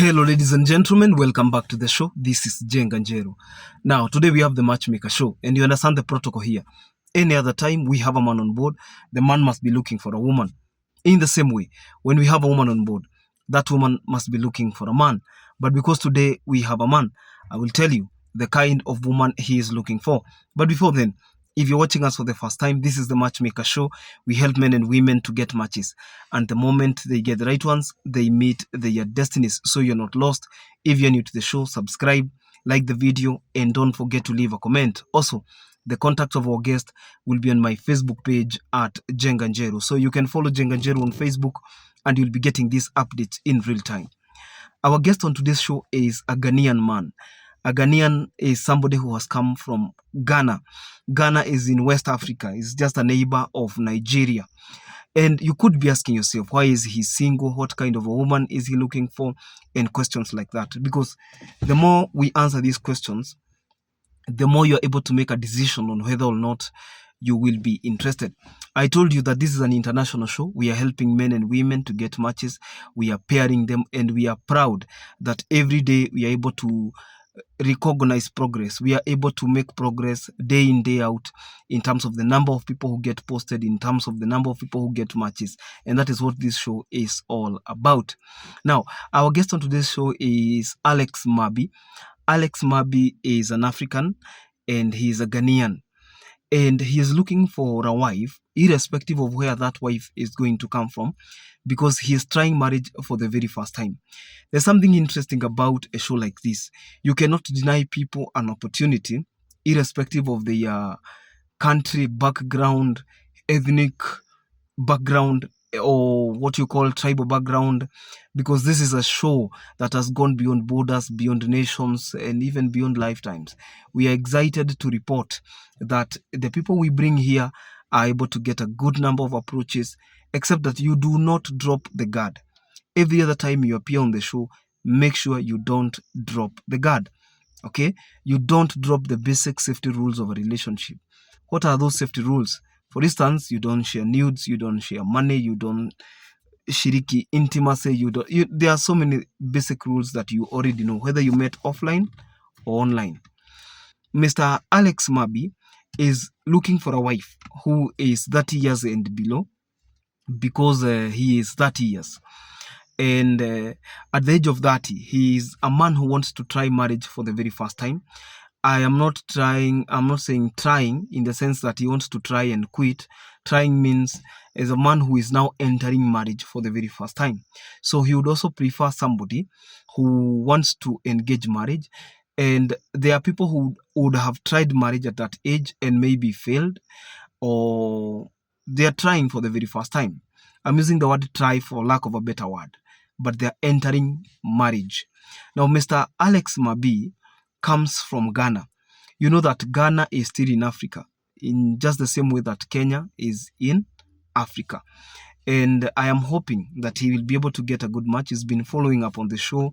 Hello, ladies and gentlemen. Welcome back to the show. This is Jenga Njero. Now, today we have the Matchmaker show, and you understand the protocol here. Any other time we have a man on board, the man must be looking for a woman. In the same way, when we have a woman on board, that woman must be looking for a man. But because today we have a man, I will tell you the kind of woman he is looking for. But before then, if you're watching us for the first time, this is the Matchmaker show. We help men and women to get matches. And the moment they get the right ones, they meet their destinies. So you're not lost. If you're new to the show, subscribe, like the video, and don't forget to leave a comment. Also, the contact of our guest will be on my Facebook page at Jenga Njero. So you can follow Jenga Njero on Facebook and you'll be getting these updates in real time. Our guest on today's show is a Ghanaian man. A Ghanaian is somebody who has come from Ghana. Ghana is in West Africa. It's just a neighbor of Nigeria. And you could be asking yourself, why is he single? What kind of a woman is he looking for? And questions like that. Because the more we answer these questions, the more you're able to make a decision on whether or not you will be interested. I told you that this is an international show. We are helping men and women to get matches. We are pairing them, and we are proud that every day we are able to recognize progress. We are able to make progress day in, day out in terms of the number of people who get posted, in terms of the number of people who get matches. And that is what this show is all about. Now, our guest on today's show is Alex Mabi. Alex Mabi is an African and he is a Ghanaian. And he is looking for a wife, irrespective of where that wife is going to come from, because he is trying marriage for the very first time. There's something interesting about a show like this. You cannot deny people an opportunity, irrespective of their country, background, ethnic background, or what you call tribal background, because this is a show that has gone beyond borders, beyond nations, and even beyond lifetimes. We are excited to report that the people we bring here are able to get a good number of approaches, except that you do not drop the guard. Every other time you appear on the show, make sure you don't drop the guard. Okay? You don't drop the basic safety rules of a relationship. What are those safety rules? For instance, you don't share nudes, you don't share money, you don't shiriki intimacy, there are so many basic rules that you already know, whether you met offline or online. Mr. Alex Mabi is looking for a wife who is 30 years and below, because he is 30 years. And at the age of 30, he is a man who wants to try marriage for the very first time. I'm not saying trying in the sense that he wants to try and quit. Trying means as a man who is now entering marriage for the very first time. So he would also prefer somebody who wants to engage marriage. And there are people who would have tried marriage at that age and maybe failed, or they are trying for the very first time. I'm using the word try for lack of a better word, but they're entering marriage. Now, Mr. Alex Mabi comes from Ghana. You know that Ghana is still in Africa, in just the same way that Kenya is in Africa. And I am hoping that he will be able to get a good match. He's been following up on the show.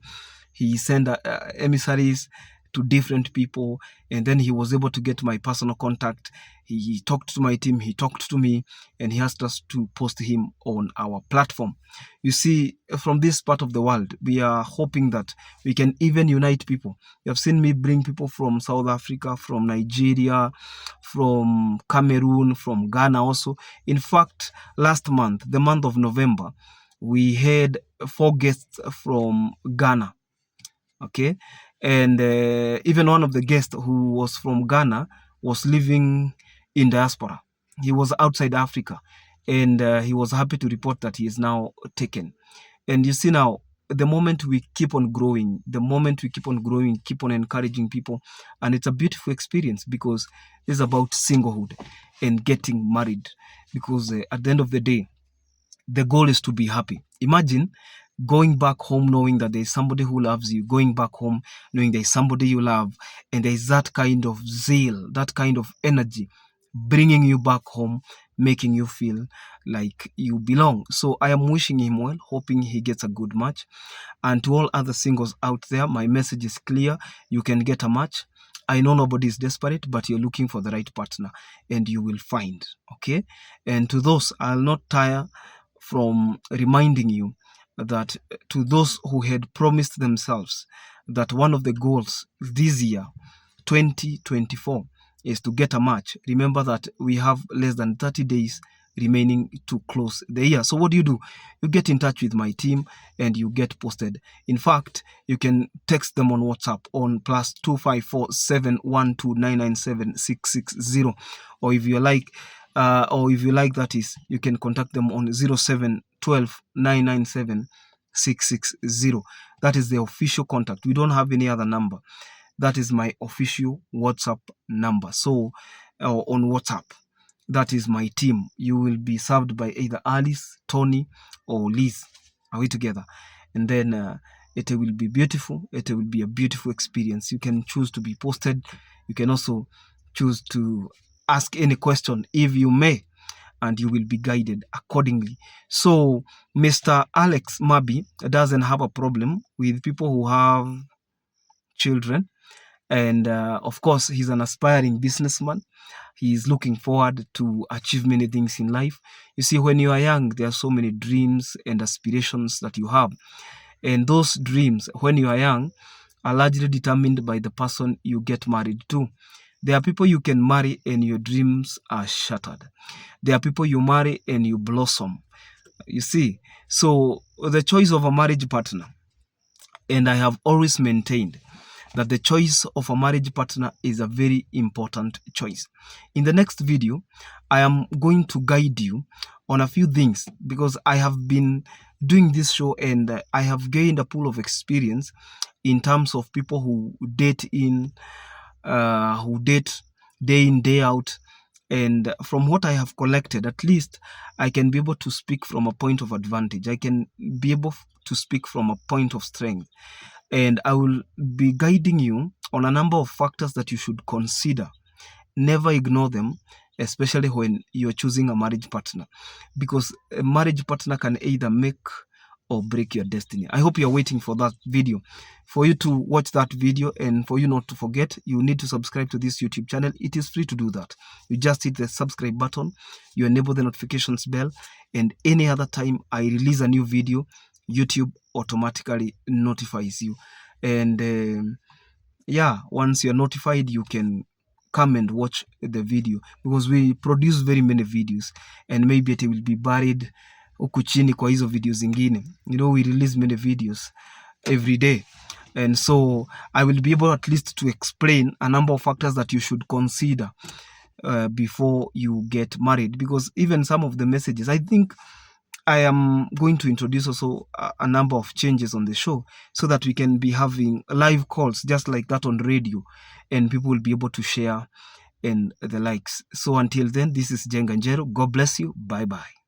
He sent emissaries to different people, and then he was able to get my personal contact. He talked to my team, he talked to me, and he asked us to post him on our platform. You see, from this part of the world, we are hoping that we can even unite people. You have seen me bring people from South Africa, from Nigeria, from Cameroon, from Ghana also. In fact, last month, the month of November, we had 4 guests from Ghana. Okay, and even one of the guests who was from Ghana was living in diaspora. He was outside Africa, and he was happy to report that he is now taken. And you see now, the moment we keep on growing, keep on encouraging people, and it's a beautiful experience, because it's about singlehood and getting married, because at the end of the day, the goal is to be happy. Imagine going back home knowing that there's somebody who loves you, going back home knowing there's somebody you love, and there's that kind of zeal, that kind of energy bringing you back home, making you feel like you belong. So I am wishing him well, hoping he gets a good match. And to all other singles out there, my message is clear. You can get a match. I know nobody is desperate, but you're looking for the right partner, and you will find. Okay? And to those, I'll not tire from reminding you that to those who had promised themselves that one of the goals this year, 2024, is to get a match. Remember that we have less than 30 days remaining to close the year. So what do? You get in touch with my team and you get posted. In fact, you can text them on WhatsApp on +254 712 997 660, or if you like that is, you can contact them on 0712 997 660. That is the official contact. We don't have any other number. That is my official WhatsApp number. So on WhatsApp, that is my team. You will be served by either Alice, Tony, or Liz. Are we together? And then it will be beautiful. It will be a beautiful experience. You can choose to be posted. You can also choose to ask any question if you may, and you will be guided accordingly. So Mr. Alex Mabi doesn't have a problem with people who have children. And of course, he's an aspiring businessman. He is looking forward to achieve many things in life. You see, when you are young, there are so many dreams and aspirations that you have. And those dreams, when you are young, are largely determined by the person you get married to. There are people you can marry and your dreams are shattered. There are people you marry and you blossom. You see, so the choice of a marriage partner, and I have always maintained that the choice of a marriage partner is a very important choice. In the next video, I am going to guide you on a few things, because I have been doing this show and I have gained a pool of experience in terms of people who date day in, day out. And from what I have collected, at least I can be able to speak from a point of advantage. I can be able to speak from a point of strength. And I will be guiding you on a number of factors that you should consider. Never ignore them, especially when you're choosing a marriage partner, because a marriage partner can either make or break your destiny. I hope you're waiting for that video. For you to watch that video and for you not to forget, you need to subscribe to this YouTube channel. It is free to do that. You just hit the subscribe button, you enable the notifications bell, and any other time I release a new video, YouTube automatically notifies you. And yeah, once you're notified, you can come and watch the video, because we produce very many videos and maybe it will be buried huku chini kwa hizo videos zingine. You know, we release many videos every day, and so I will be able at least to explain a number of factors that you should consider before you get married, because even some of the messages, I think I am going to introduce also a number of changes on the show, so that we can be having live calls just like that on radio, and people will be able to share and the likes. So until then, this is Jenga Njero. God bless you. Bye bye.